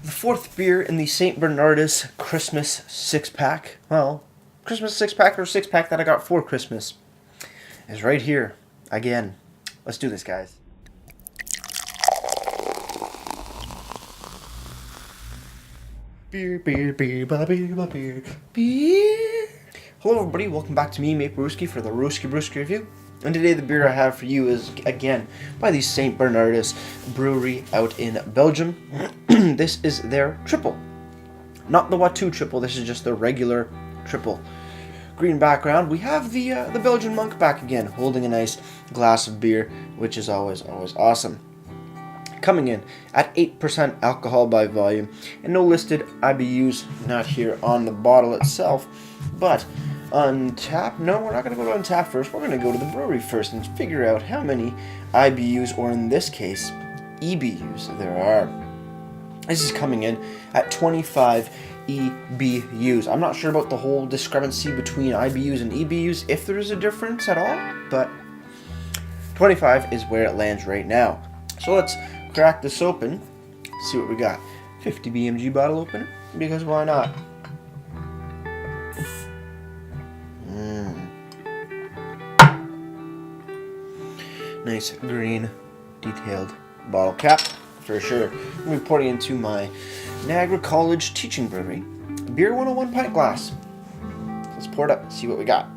The fourth beer in the St. Bernardus Christmas six-pack, well, Christmas six-pack or six-pack that I got for Christmas, is right here, again. Let's do this, guys. Beer, beer, beer, beer, beer, beer. Hello everybody, welcome back to me, Bernadrus, for the Roski Brewski review. And today the beer I have for you is, again, by the St. Bernardus Brewery out in Belgium. This is their triple. Not the Watu triple, this is just the regular triple. Green background, we have the Belgian monk back again, holding a nice glass of beer, which is always awesome. Coming in at 8% alcohol by volume, and no listed IBUs, not here on the bottle itself, but on tap. No, we're not going to go to Untap first. We're going to go to the brewery first and figure out how many IBUs, or in this case, EBUs, there are. This is coming in at 25 EBUs. I'm not sure about the whole discrepancy between IBUs and EBUs, if there is a difference at all, but 25 is where it lands right now. So let's crack this open, see what we got. 50 BMG bottle opener, because why not? Nice green detailed bottle cap, for sure. I'm going to be pouring into my Niagara College teaching brewery beer 101 pint glass. Let's pour it up and see what we got.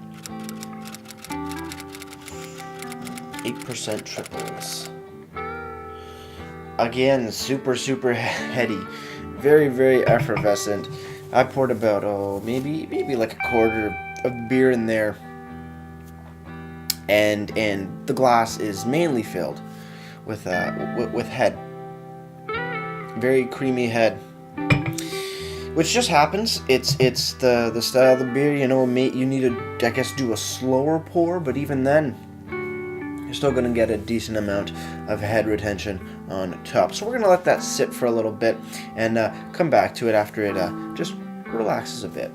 8% triples. Again, super heady, very effervescent. I poured about maybe like a quarter of beer in there, and the glass is mainly filled with head, very creamy head, which just happens. It's the style of the beer. You know, you need to, I guess, do a slower pour, but even then, you're still going to get a decent amount of head retention on top. So we're going to let that sit for a little bit and come back to it after it just relaxes a bit.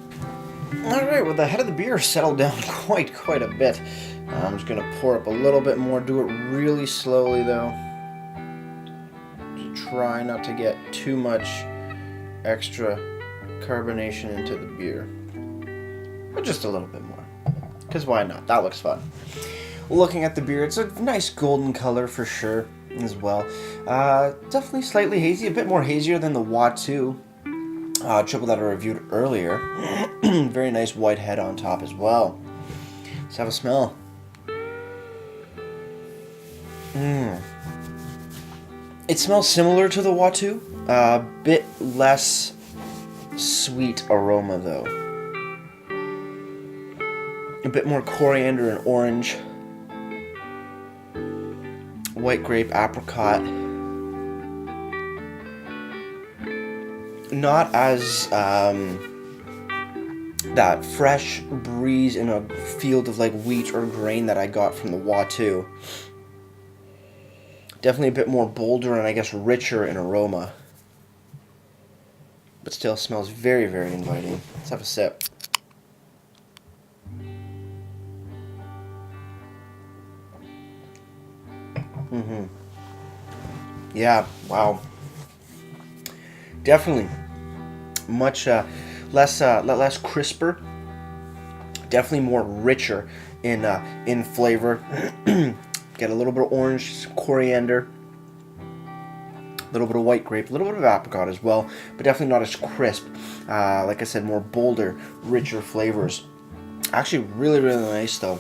Alright, well, the head of the beer settled down quite a bit. I'm just going to pour up a little bit more, do it really slowly though, to try not to get too much extra carbonation into the beer. But just a little bit more, because why not? That looks fun. Looking at the beer, it's a nice golden color for sure as well. Definitely slightly hazy, a bit more hazier than the Watu triple that I reviewed earlier. Very nice white head on top as well. Let's have a smell. It smells similar to the Watu, a bit less sweet aroma though. A bit more coriander and orange. White grape, apricot. Not as that fresh breeze in a field of like wheat or grain that I got from the Watu. Definitely a bit more bolder and I guess richer in aroma, but still smells very inviting. Let's have a sip. Yeah, wow. Definitely much less crisper. Definitely more richer in flavor. Get a little bit of orange, some coriander, a little bit of white grape, a little bit of apricot as well, but definitely not as crisp. Like I said, more bolder, richer flavors. Actually, really nice though.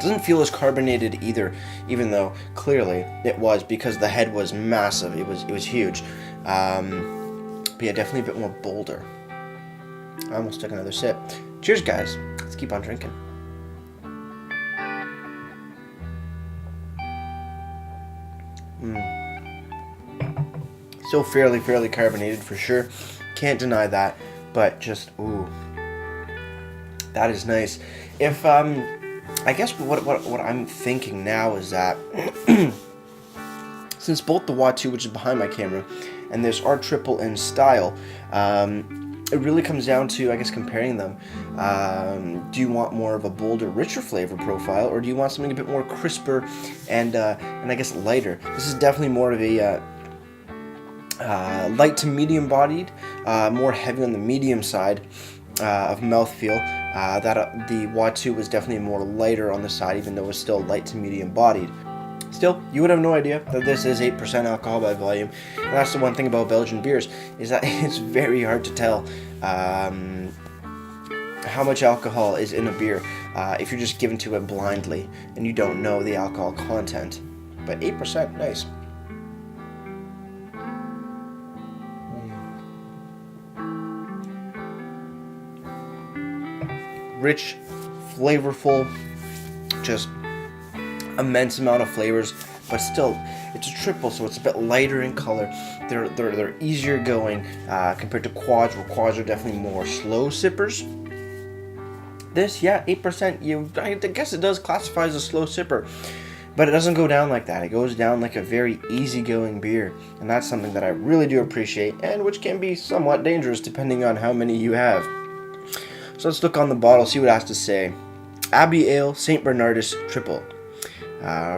Doesn't feel as carbonated either, even though clearly it was, because the head was massive. It was huge. But yeah, definitely a bit more bolder. I almost took another sip. Cheers, guys. Let's keep on drinking. Still fairly carbonated for sure. Can't deny that. But just, ooh, that is nice. If I guess what I'm thinking now is that since both the Watu, which is behind my camera, and this are triple in style, it really comes down to, I guess, comparing them. Do you want more of a bolder, richer flavor profile, or do you want something a bit more crisper and I guess lighter? This is definitely more of a Light to medium bodied, more heavy on the medium side of mouthfeel. The Watu was definitely more lighter on the side, even though it was still light to medium bodied. Still, you would have no idea that this is 8% alcohol by volume. And that's the one thing about Belgian beers, is that it's very hard to tell how much alcohol is in a beer if you're just given to it blindly and you don't know the alcohol content. But 8%, nice. Rich, flavorful, just immense amount of flavors, but still, it's a triple, so it's a bit lighter in color. They're easier going compared to quads, where quads are definitely more slow sippers. This, yeah, 8%. I guess it does classify as a slow sipper, but it doesn't go down like that. It goes down like a very easygoing beer, and that's something that I really do appreciate, and which can be somewhat dangerous depending on how many you have. So let's look on the bottle, see what it has to say. Abbey Ale St. Bernardus Tripel.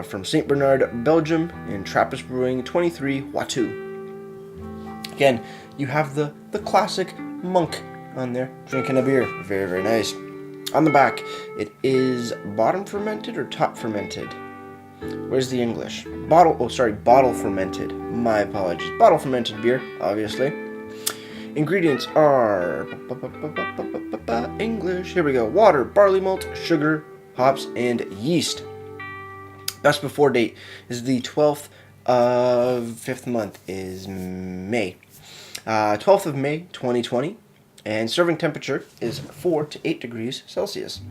From St. Bernard, Belgium, in Trappist Brewing, 23 Watu. Again, you have the classic monk on there, drinking a beer. Very, very nice. On the back, it is bottom fermented or top fermented? Where's the English? Bottle fermented. My apologies. Bottle fermented beer, obviously. Ingredients are English. Here we go. Water, barley malt, sugar, hops, and yeast. Best before date is the 12th of 5th month is May. 12th of May, 2020. And serving temperature is 4 to 8 degrees Celsius.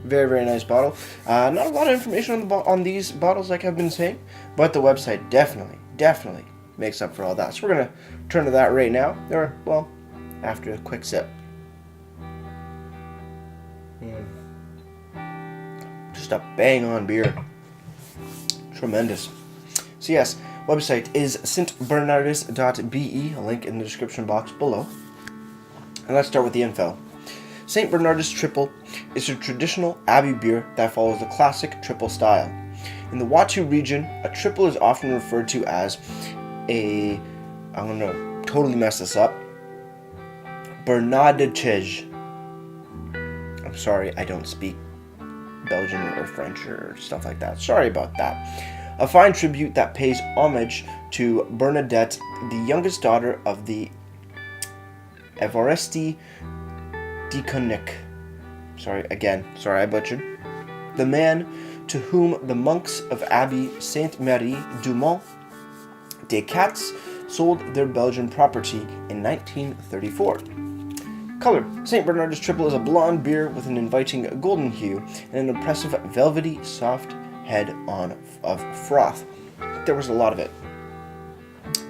Very, very nice bottle. Not a lot of information on these bottles, like I've been saying, but the website definitely makes up for all that. So we're going to turn to that right now, or, well, after a quick sip. Just a bang-on beer. Tremendous. So yes, website is stbernardus.be, a link in the description box below. And let's start with the info. St. Bernardus Tripel is a traditional abbey beer that follows the classic triple style. In the Watu region, a triple is often referred to as I'm going to totally mess this up, Bernadrus. I'm sorry, I don't speak Belgian or French or stuff like that. Sorry about that. A fine tribute that pays homage to Bernadette, the youngest daughter of the Evariste de Conic. Sorry, I butchered. The man to whom the monks of Abbey Sainte-Marie du Mont des Cats sold their Belgian property in 1934. Color. St. Bernardus Tripel is a blonde beer with an inviting golden hue and an impressive velvety soft head of froth. There was a lot of it.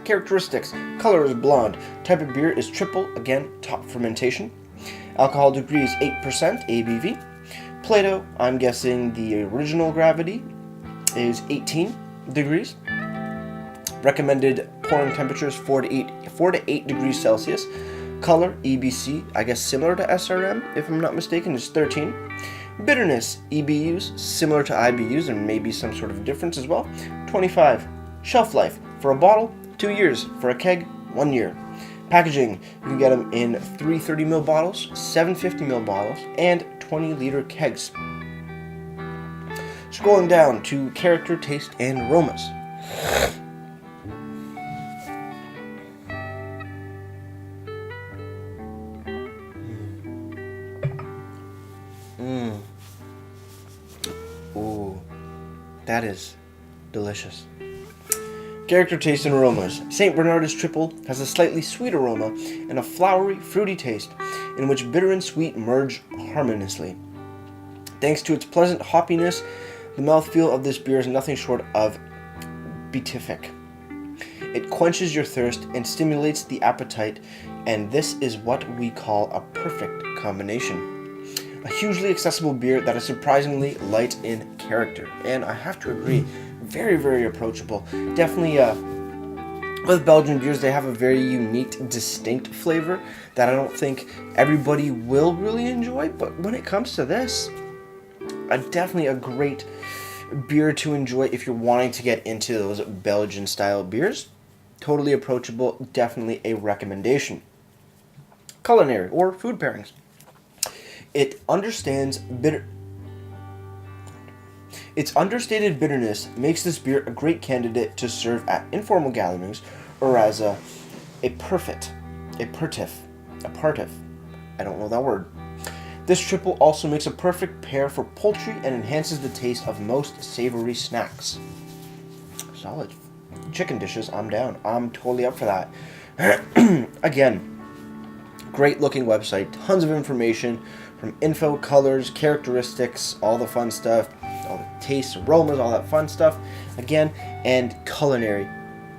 Characteristics. Color is blonde. Type of beer is triple, again, top fermentation. Alcohol degree is 8% ABV. Plato, I'm guessing the original gravity, is 18 degrees. Recommended pouring temperature is 4 to 8 degrees Celsius. Color, EBC, I guess similar to SRM, if I'm not mistaken, is 13. Bitterness, EBUs, similar to IBUs, and maybe some sort of difference as well, 25. Shelf life, for a bottle, 2 years. For a keg, 1 year. Packaging, you can get them in 330ml bottles, 750ml bottles, and 20-liter kegs. Scrolling down to character, taste, and aromas. Ooh, that is delicious. Character, taste, and aromas. St. Bernardus Tripel has a slightly sweet aroma and a flowery, fruity taste in which bitter and sweet merge harmoniously. Thanks to its pleasant hoppiness, the mouthfeel of this beer is nothing short of beatific. It quenches your thirst and stimulates the appetite, and this is what we call a perfect combination. A hugely accessible beer that is surprisingly light in character, and I have to agree, very, very approachable. Definitely, with Belgian beers, they have a very unique, distinct flavor that I don't think everybody will really enjoy, but when it comes to this, definitely a great beer to enjoy if you're wanting to get into those Belgian-style beers. Totally approachable, definitely a recommendation. Culinary or food pairings. It understands its understated bitterness makes this beer a great candidate to serve at informal gatherings or as a aperitif. I don't know that word. This triple also makes a perfect pair for poultry and enhances the taste of most savory snacks. Solid. Chicken dishes, I'm down. I'm totally up for that. Again, great looking website, tons of information from info, colors, characteristics, all the fun stuff, all the tastes, aromas, all that fun stuff. Again, and culinary,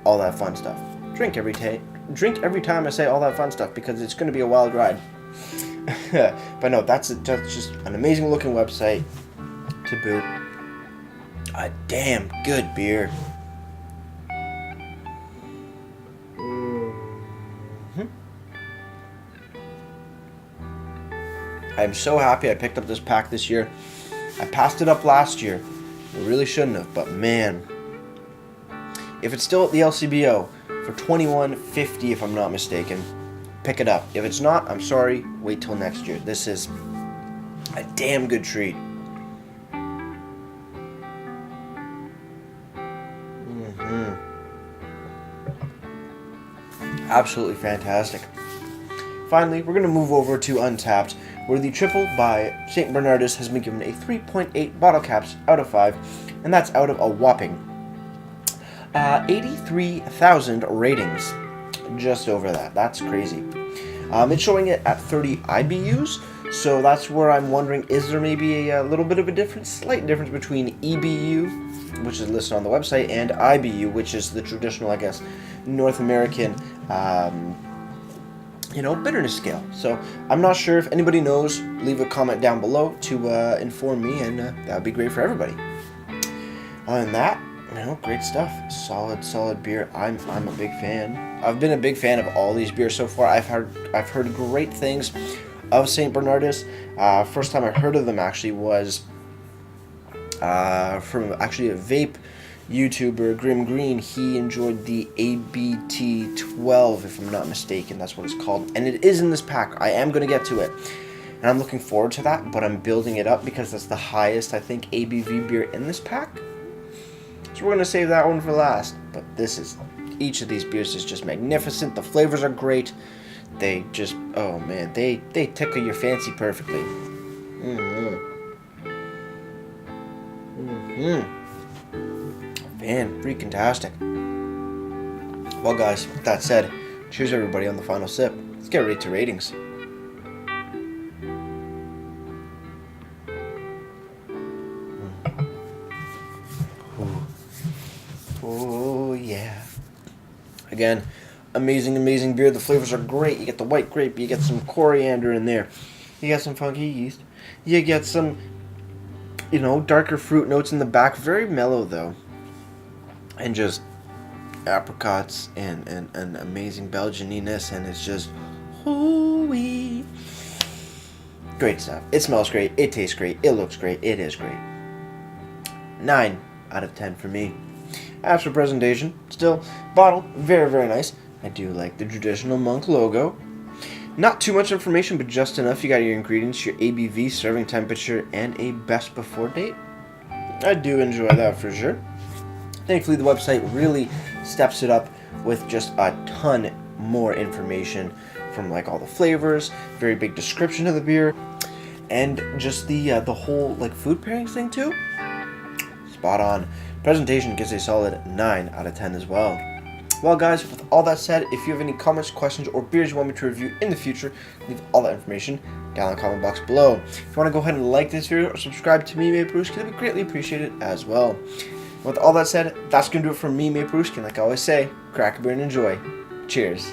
all that fun stuff. Drink every time I say all that fun stuff because it's going to be a wild ride. But no, that's just an amazing looking website to boot. A damn good beer. I'm so happy I picked up this pack this year. I passed it up last year. I really shouldn't have, but man. If it's still at the LCBO for $21.50 if I'm not mistaken, pick it up. If it's not, I'm sorry, wait till next year. This is a damn good treat. Absolutely fantastic. Finally, we're going to move over to Untapped, where the triple by St. Bernadrus has been given a 3.8 bottle caps out of 5, and that's out of a whopping 83,000 ratings. Just over that. That's crazy. It's showing it at 30 IBUs, so that's where I'm wondering, is there maybe a little bit of a difference, slight difference between EBU, which is listed on the website, and IBU, which is the traditional, I guess, North American bitterness scale. So I'm not sure. If anybody knows, leave a comment down below to inform me, and that would be great for everybody. Other than that, great stuff. Solid beer. I'm a big fan. I've been a big fan of all these beers so far. I've heard great things of St. Bernadrus. First time I heard of them actually was from actually a vape YouTuber, Grim Green. He enjoyed the ABT 12, if I'm not mistaken. That's what it's called. And it is in this pack. I am going to get to it. And I'm looking forward to that, but I'm building it up because that's the highest, I think, ABV beer in this pack. So we're going to save that one for last. But each of these beers is just magnificent. The flavors are great. They just, oh man, they tickle your fancy perfectly. Man, freaking-tastic. Well, guys, with that said, cheers everybody on the final sip. Let's get right to ratings. Oh, yeah. Again, amazing beer. The flavors are great. You get the white grape, you get some coriander in there. You get some funky yeast. You get some, darker fruit notes in the back. Very mellow, though. And just apricots and amazing Belgianiness, and it's just hoo-wee. Great stuff. It smells great. It tastes great. It looks great. It is great. 9 out of 10 for me. As for presentation, still, bottle, very nice. I do like the traditional monk logo. Not too much information, but just enough. You got your ingredients, your ABV, serving temperature, and a best before date. I do enjoy that for sure. Thankfully, the website really steps it up with just a ton more information from all the flavors, very big description of the beer, and just the whole food pairings thing too. Spot on. Presentation gets a solid 9 out of 10 as well. Well, guys, with all that said, if you have any comments, questions, or beers you want me to review in the future, leave all that information down in the comment box below. If you want to go ahead and like this video or subscribe to me, Brouwerij, that would be greatly appreciated as well. With all that said, that's going to do it for me, Brouwerij. Like I always say, crack a beer and enjoy. Cheers.